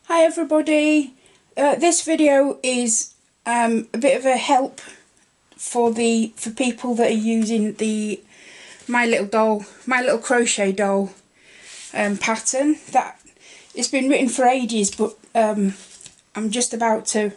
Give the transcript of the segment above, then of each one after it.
Hi everybody, this video is a bit of a help for people that are using the My Little Crochet Doll pattern. That it's been written for ages, but I'm just about to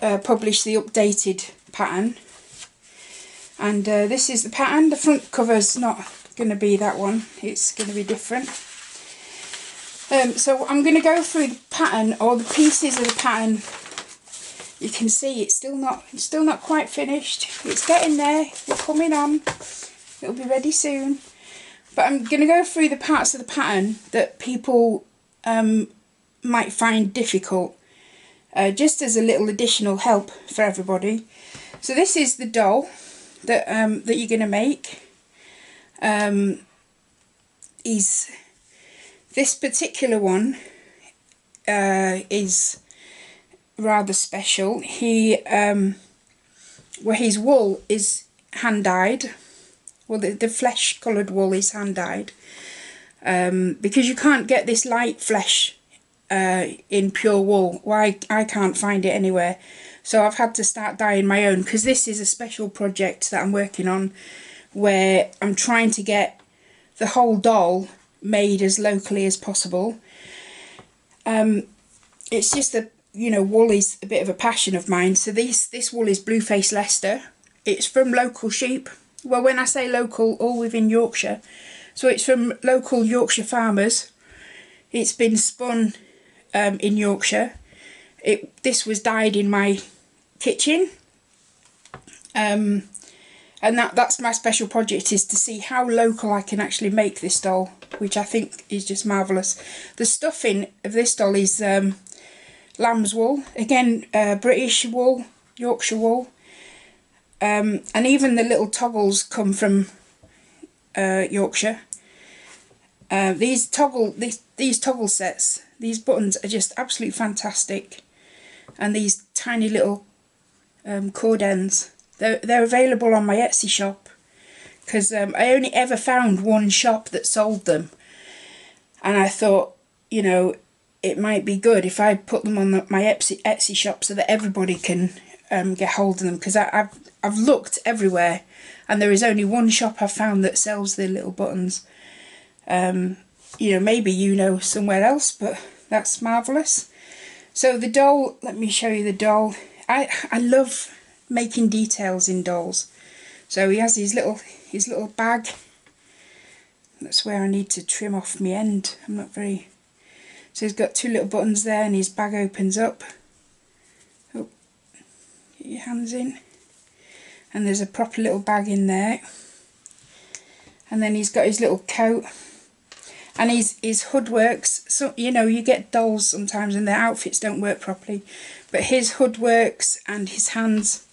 publish the updated pattern, and this is the pattern. The front cover's not going to be that one, it's going to be different. So I'm going to go through the pattern, or the pieces of the pattern. You can see it's still not quite finished. It's getting there. We're coming on. It'll be ready soon. But I'm going to go through the parts of the pattern that people might find difficult, just as a little additional help for everybody. So this is the doll that that you're going to make. This particular one is rather special. His wool is hand dyed. Well, the flesh coloured wool is hand dyed, because you can't get this light flesh in pure wool. Well, I can't find it anywhere, so I've had to start dyeing my own, because this is a special project that I'm working on, where I'm trying to get the whole doll made as locally as possible. It's just that, you know, wool is a bit of a passion of mine. So this wool is Blueface Leicester. It's from local sheep. Well, when I say local, all within Yorkshire. So it's from local Yorkshire farmers. It's been spun in Yorkshire. This was dyed in my kitchen. And that's my special project, is to see how local I can actually make this doll, which I think is just marvellous. The stuffing of this doll is lamb's wool, again British wool, Yorkshire wool, and even the little toggles come from Yorkshire. These toggle sets, these buttons are just absolutely fantastic, and these tiny little cord ends. They're available on my Etsy shop, because I only ever found one shop that sold them, and I thought, you know, it might be good if I put them on my Etsy shop so that everybody can get hold of them, because I've looked everywhere and there is only one shop I've found that sells the little buttons. You know, maybe you know somewhere else, but that's marvellous. So the doll, let me show you the doll. I love making details in dolls. So he has his little bag. That's where I need to trim off my end. I'm not very... So he's got two little buttons there, and his bag opens up. Oh, get your hands in. And there's a proper little bag in there. And then he's got his little coat. And his hood works. So, you know, you get dolls sometimes and their outfits don't work properly. But his hood works, and his hands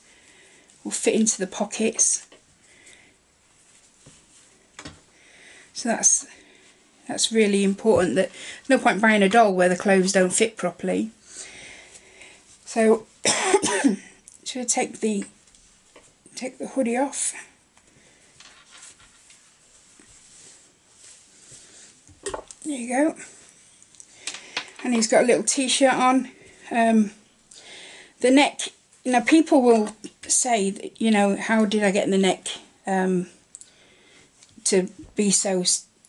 will fit into the pockets. So that's really important. That there's no point buying a doll where the clothes don't fit properly. So should I take the hoodie off? There you go. And he's got a little t-shirt on. The neck. Now people will say that, you know, how did I get the neck to be so,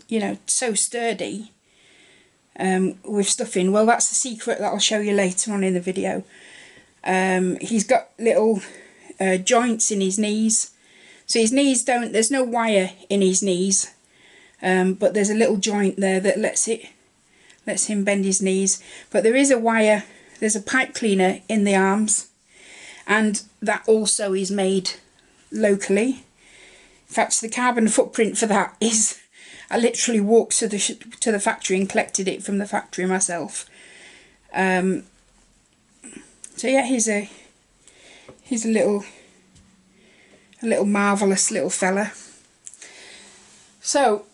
you know, so sturdy with stuffing? Well, that's a secret that I'll show you later on in the video. He's got little joints in his knees. So his knees don't, there's no wire in his knees, but there's a little joint there that lets him bend his knees. But there is a wire, there's a pipe cleaner in the arms. And that also is made locally. In fact, the carbon footprint for that is, I literally walked to the factory and collected it from the factory myself. So yeah, he's a little marvellous little fella. So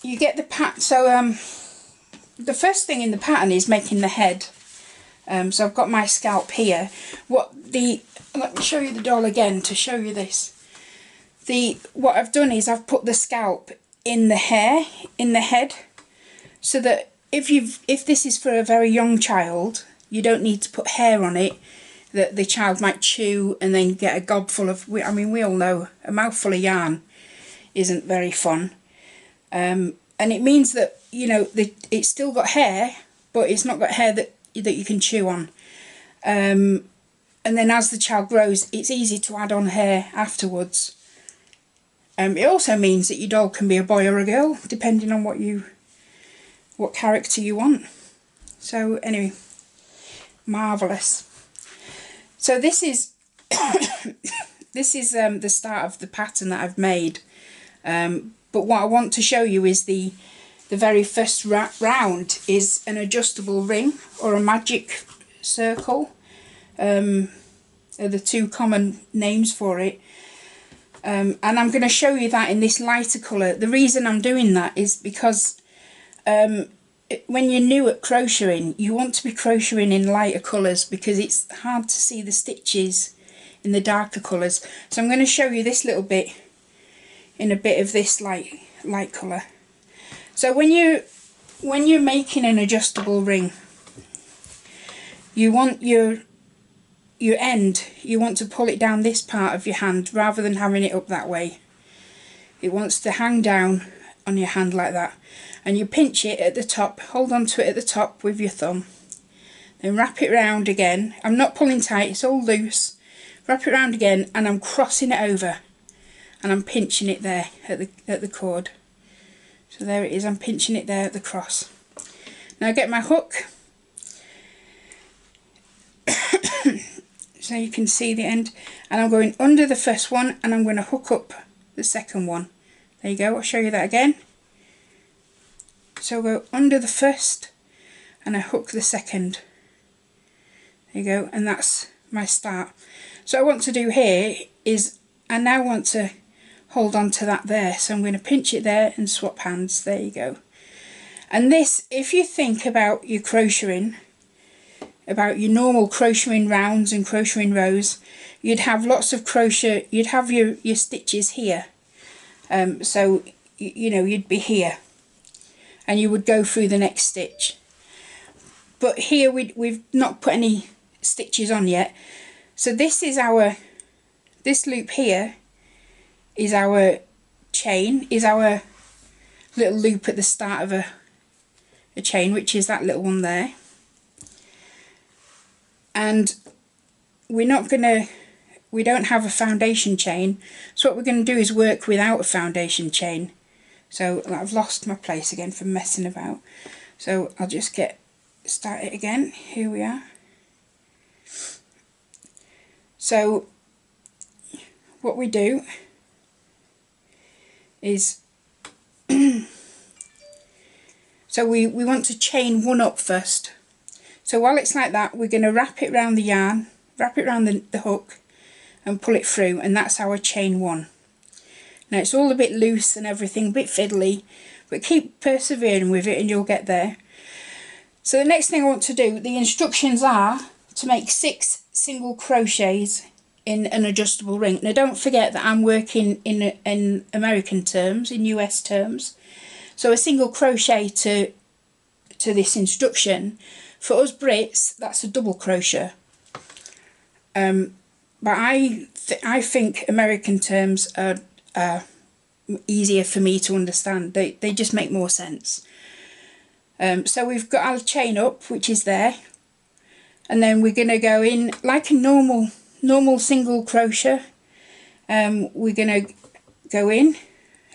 you get the pattern. So the first thing in the pattern is making the head. So I've got my scalp here. Let me show you the doll again to show you this. What I've done is I've put the scalp in the hair, in the head, so that if this is for a very young child, you don't need to put hair on it that the child might chew and then get a gob full of, I mean, we all know a mouthful of yarn isn't very fun. And it means that, you know, it's still got hair, but it's not got hair that you can chew on. And then as the child grows, it's easy to add on hair afterwards. It also means that your doll can be a boy or a girl, depending on what character you want. So anyway, marvellous. So this is this is the start of the pattern that I've made. But what I want to show you is the very first round is an adjustable ring or a magic circle. Are the two common names for it. And I'm going to show you that in this lighter colour. The reason I'm doing that is because when you're new at crocheting, you want to be crocheting in lighter colours because it's hard to see the stitches in the darker colours. So I'm going to show you this little bit in a bit of this light colour. So when you're making an adjustable ring, you want your end, you want to pull it down this part of your hand rather than having it up that way. It wants to hang down on your hand like that, and you pinch it at the top, hold on to it at the top with your thumb, then wrap it round again. I'm not pulling tight, it's all loose. Wrap it round again, and I'm crossing it over and I'm pinching it there at the cord. So there it is, I'm pinching it there at the cross. Now I get my hook so you can see the end, and I'm going under the first one and I'm going to hook up the second one. There you go, I'll show you that again. So I'll go under the first and I hook the second. There you go, and that's my start. So what I want to do here is I now want to hold on to that there, so I'm going to pinch it there and swap hands. There you go. And this, if you think about your crocheting, about your normal crocheting rounds and crocheting rows, you'd have lots of crochet, you'd have your stitches here. So you know, you'd be here and you would go through the next stitch. But here we've not put any stitches on yet. So this is this loop here is our chain, is our little loop at the start of a chain, which is that little one there. And we don't have a foundation chain, so what we're going to do is work without a foundation chain. So I've lost my place again from messing about, so I'll just start it again. Here we are. So what we do is so we want to chain one up first. So while it's like that, we're going to wrap it around the yarn, wrap it around the hook and pull it through, and that's our chain one. Now it's all a bit loose and everything, a bit fiddly, but keep persevering with it and you'll get there. So the next thing I want to do, the instructions are to make 6 single crochets in an adjustable ring. Now don't forget that I'm working in American terms, in US terms. So a single crochet to this instruction, for us Brits, that's a double crochet. But I think American terms are easier for me to understand. They just make more sense. So we've got our chain up, which is there, and then we're going to go in like a normal single crochet. We're going to go in,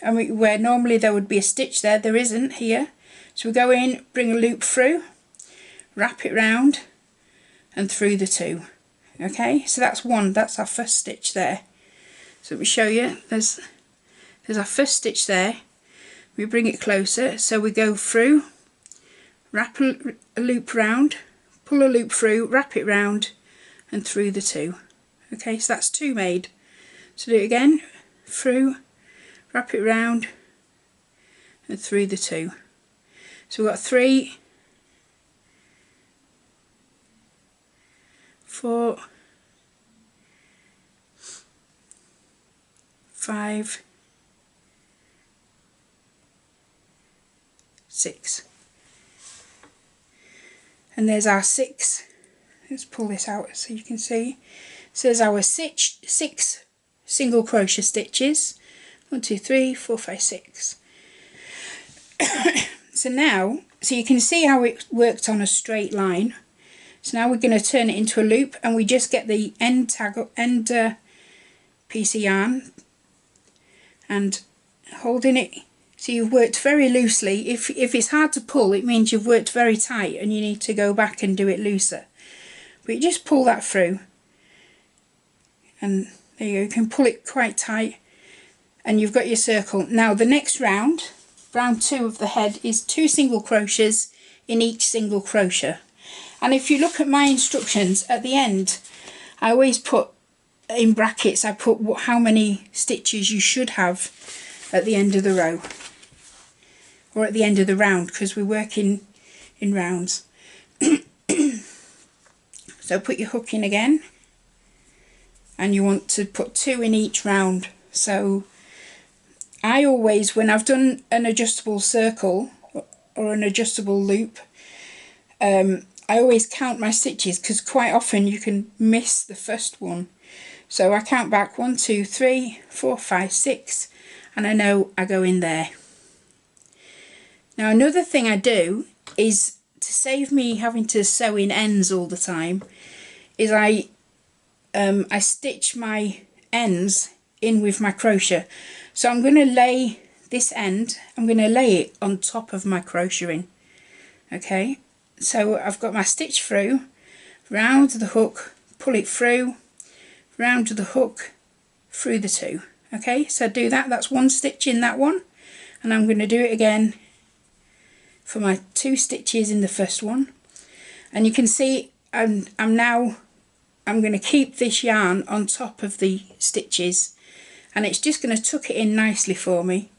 and where normally there would be a stitch there isn't here. So we go in, bring a loop through, wrap it round and through the 2. Okay, so that's our first stitch there. So let me show you. There's our first stitch there. We bring it closer, so we go through, wrap a loop round, pull a loop through, wrap it round and through the 2. Okay, so that's 2 made. So do it again, through, wrap it round and through the 2. So we've got 3, 4, 5, 6. and there's our 6. Let's pull this out so you can see. So there's our 6 single crochet stitches. 1, 2, 3, 4, 5, 6. So now, so you can see how it worked on a straight line. So now we're going to turn it into a loop, and we just get the end piece of yarn and holding it. So you've worked very loosely. If it's hard to pull, it means you've worked very tight and you need to go back and do it looser. But you just pull that through, and there you go. You can pull it quite tight, and you've got your circle. Now the next round, round 2 of the head, is 2 single crochets in each single crochet. And if you look at my instructions at the end, I always put in brackets, I put how many stitches you should have at the end of the row, or at the end of the round, because we're working in rounds. So put your hook in again, and you want to put 2 in each round. So I always, when I've done an adjustable circle or an adjustable loop, I always count my stitches, because quite often you can miss the first one. So I count back 1, 2, 3, 4, 5, 6, and I know I go in there. Now another thing I do is, to save me having to sew in ends all the time, is I stitch my ends in with my crochet. So I'm going to lay this end, I'm going to lay it on top of my crocheting. Okay, so I've got my stitch through, round the hook, pull it through, round to the hook, through the 2. Okay, so do that. That's 1 stitch in that one, and I'm going to do it again for my 2 stitches in the first one. And you can see I'm going to keep this yarn on top of the stitches, and it's just going to tuck it in nicely for me.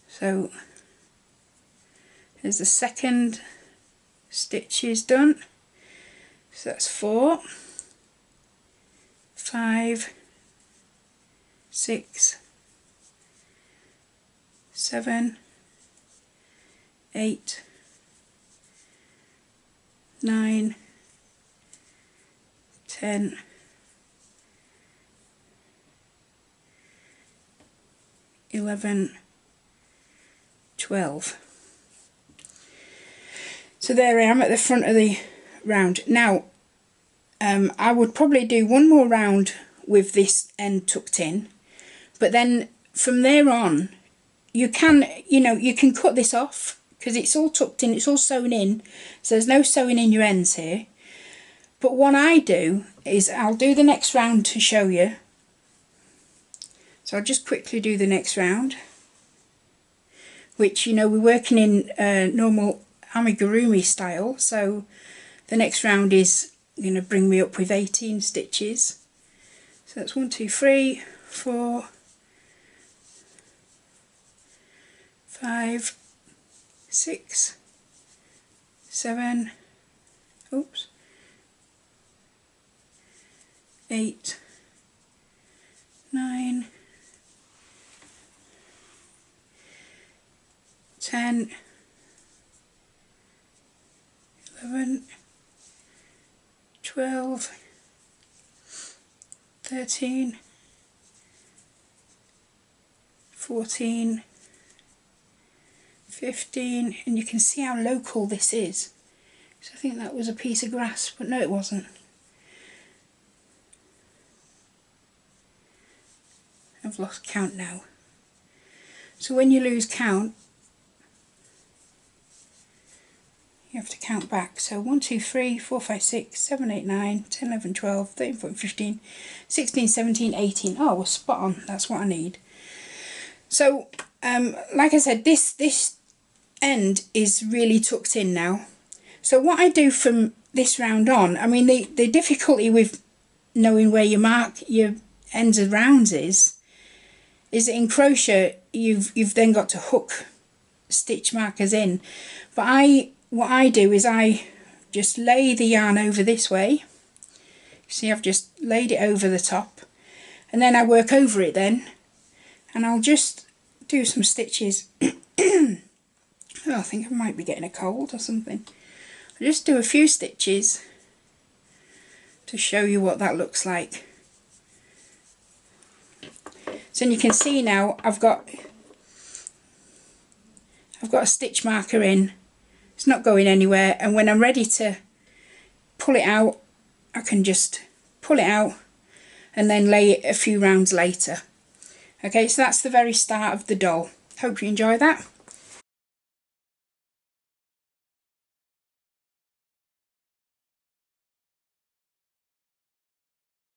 So there's the second stitch is done. So that's 4, 5, 6, 7, 8, 9, 10, 11, 12. So there I am at the front of the round. Now I would probably do 1 more round with this end tucked in, but then from there on you can, you can cut this off, because it's all tucked in, it's all sewn in, so there's no sewing in your ends here. But what I do is, I'll do the next round to show you. So I'll just quickly do the next round, which, we're working in normal amigurumi style, so the next round is going to bring me up with 18 stitches. So that's 1, 2, 3, 4, 5, 6, 7, oops, 8, 9, 10, 11, 12, 13, 14, 15, and you can see how local this is. So I think that was a piece of grass, but no, it wasn't. I've lost count now. So when you lose count, you have to count back. So 1, 2, 3, 4, 5, 6, 7, 8, 9, 10, 11, 12, 13, 14, 15, 16, 17, 18. Oh, we're spot on. That's what I need. So, like I said, this end is really tucked in now. So what I do from this round on, I mean, the difficulty with knowing where you mark your ends of rounds is that in crochet you've then got to hook stitch markers in. But what I do is I just lay the yarn over this way. See, I've just laid it over the top, and then I work over it then, and I'll just do some stitches. Oh, I think I might be getting a cold or something. I'll just do a few stitches to show you what that looks like. So you can see now I've got a stitch marker in. It's not going anywhere, and when I'm ready to pull it out, I can just pull it out and then lay it a few rounds later. Okay, so that's the very start of the doll. Hope you enjoy that.